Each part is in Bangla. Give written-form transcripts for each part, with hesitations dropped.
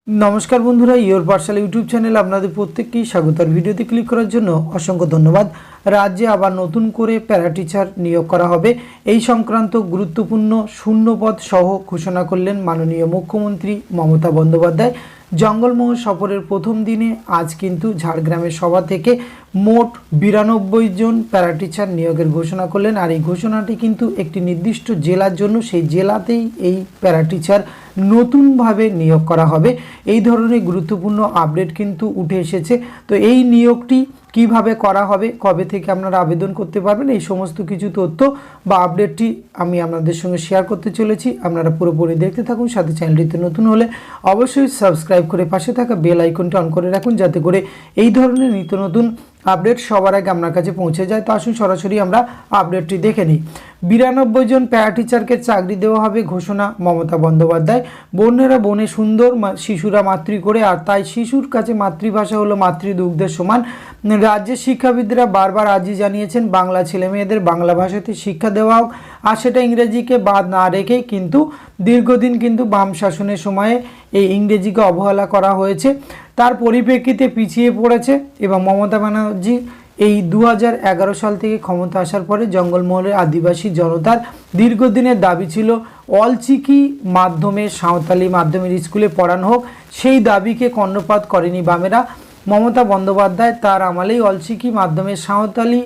नमस्कार बंधुरा योर पाठशाला यूट्यूब चैनल आपनादेर प्रत्येककेई स्वागत। भिडियोते क्लिक करार जोन्नो असंख्य धन्यवाद। राज्ये आबार नतून करे प्यारा टीचार नियोग करा होबे एई संक्रांत गुरुत्वपूर्ण शून्यपद सह घोषणा करलेन माननीय मुख्यमंत्री ममता बंदोपाध्याय। जंगलमहल सफरेर प्रथम दिने आज किन्तु झाड़ग्रामेर सभा थेके मोट 92 जन प्यारा टीचार नियोगेर घोषणा करलेन। और घोषणाटी किन्तु एकटी निर्दिष्ट जेलार जोन्नो सेई जेलातेई एई प्यारा टीचार नतून भावे नियोग करा होबे। एई धरनेर गुरुत्वपूर्ण आपडेट किन्तु उठे एसेছে। तो एई नियोगटी কিভাবে করা হবে, কবে থেকে আপনারা আবেদন করতে পারবেন, এই সমস্ত কিছু তথ্য বা আপডেটটি আমি আপনাদের সঙ্গে শেয়ার করতে চলেছি। আপনারা পুরোপুরি দেখতে থাকুন। সাথে চ্যানেলটিতে নতুন হলে অবশ্যই সাবস্ক্রাইব করে পাশে থাকা বেল আইকনটি অন করে রাখুন যাতে করে এই ধরনের নিত্য নতুন আপডেট সবার আগে আপনার কাছে পৌঁছে যায়। তো আসুন সরাসরি আমরা আপডেটটি দেখে নিই। 92 জন প্যারা টিচারকে চাকরি দেওয়া হবে ঘোষণা মমতা বন্দ্যোপাধ্যায়। বন্যেরা বনে সুন্দর, শিশুরা মাতৃ করে, আর তাই শিশুর কাছে মাতৃভাষা হলো মাতৃদুগ্ধের সমান। রাজ্যের শিক্ষাবিদরা বারবার আজই জানিয়েছেন বাংলা ছেলেমেয়েদের বাংলা ভাষাতে শিক্ষা দেওয়া হোক, আর সেটা ইংরেজিকে বাদ না রেখেই। কিন্তু দীর্ঘদিন কিন্তু বাম শাসনের সময়ে এই ইংরেজিকে অবহেলা করা হয়েছে, তার পরিপ্রেক্ষিতে পিছিয়ে পড়েছে। এবং মমতা ব্যানার্জি এই 2011 সাল থেকে ক্ষমতা আসার পরে জঙ্গলমহলের আদিবাসী জনতার দীর্ঘদিনের দাবি ছিল অলচিকি মাধ্যমে সাঁওতালি মাধ্যমের স্কুলে পড়ানো হোক। সেই দাবিকে কর্ণপাত করেনি বামেরা। মমতা বন্দ্যোপাধ্যায় তার আমলেই অলচিকি মাধ্যমে সাঁওতালি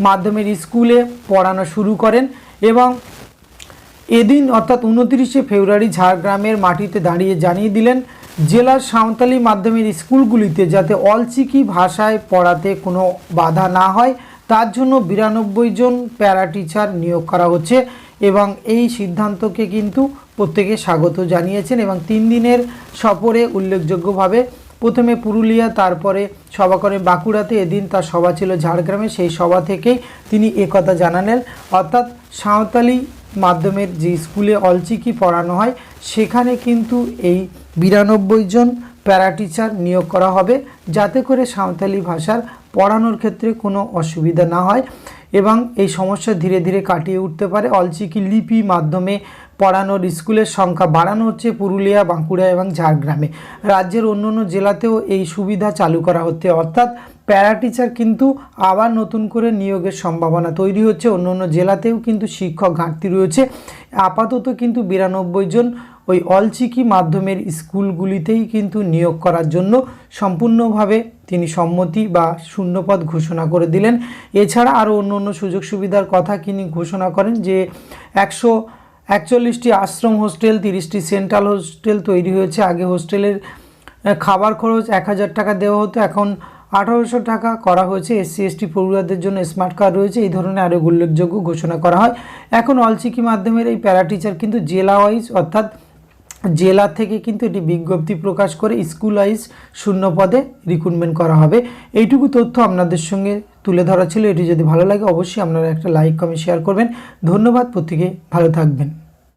মাধ্যমের স্কুলে পড়ানো শুরু করেন এবং এদিন অর্থাৎ 29শে ফেব্রুয়ারি ঝাড়গ্রামের মাটিতে দাঁড়িয়ে জানিয়ে দিলেন জেলার সাঁওতালি মাধ্যমের স্কুলগুলিতে যাতে অলচিকি ভাষায় পড়াতে কোনো বাধা না হয় তার জন্য 92 জন প্যারা টিচার নিয়োগ করা হচ্ছে। এবং এই সিদ্ধান্তকে কিন্তু প্রত্যেকে স্বাগত জানিয়েছেন। এবং 3 দিনের সফরে উল্লেখযোগ্যভাবে প্রথমে পুরুলিয়া, তারপরে সভা করেন বাঁকুড়াতে। এদিন তার সভা ছিল ঝাড়গ্রামে। সেই সভা থেকেই তিনি একথা জানালেন, অর্থাৎ সাঁওতালি মাধ্যমের যে স্কুলে অলচিকি পড়ানো হয় সেখানে কিন্তু এই 92 জন প্যারা টিচার নিয়োগ করা হবে যাতে করে সাঁওতালি ভাষার পড়ানোর ক্ষেত্রে কোনো অসুবিধা না হয় এবং এই সমস্যা ধীরে ধীরে কাটিয়ে উঠতে পারে। অলচিকি লিপি মাধ্যমে পড়ানোর স্কুলের সংখ্যা বাড়ানো হচ্ছে পুরুলিয়া, বাঁকুড়া এবং ঝাড়গ্রামে। রাজ্যের অন্যান্য জেলাতেও এই সুবিধা চালু করা হচ্ছে, অর্থাৎ প্যারা টিচার কিন্তু আবার নতুন করে নিয়োগের সম্ভাবনা তৈরি হচ্ছে। অন্যান্য জেলাতেও কিন্তু শিক্ষক ঘাটতি রয়েছে। আপাতত কিন্তু 92 জন ওই অলচিকি মাধ্যমের স্কুলগুলিতেই কিন্তু নিয়োগ করার জন্য সম্পূর্ণভাবে তিনি সম্মতি বা শূন্যপদ ঘোষণা করে দিলেন। এছাড়া আরও অন্য সুযোগ সুবিধার কথা তিনি ঘোষণা করেন যে 141টি আশ্রম হোস্টেল, 30টি সেন্ট্রাল হোস্টেল তৈরি হয়েছে। আগে হোস্টেলের খাবার খরচ 1000 টাকা দেওয়া হতো, এখন 1800 টাকা করা হয়েছে। SC ST পড়ুয়াদের জন্য স্মার্ট কার্ড রয়েছে। এই ধরনের আরও উল্লেখযোগ্য ঘোষণা করা হয়। এখন অলচিকি মাধ্যমের এই প্যারা টিচার কিন্তু জেলা ওয়াইজ অর্থাৎ জেলা থেকে কিন্তু এটি বিজ্ঞপ্তি প্রকাশ করে স্কুল ওয়াইজ শূন্য পদে রিক্রুটমেন্ট করা হবে। এইটুকু তথ্য আপনাদের সঙ্গে তুলে ধরা ছিল। এটি যদি ভালো লাগে অবশ্যই আপনারা একটা লাইক, কমেন্ট, শেয়ার করবেন। ধন্যবাদ, প্রত্যেকে ভালো থাকবেন।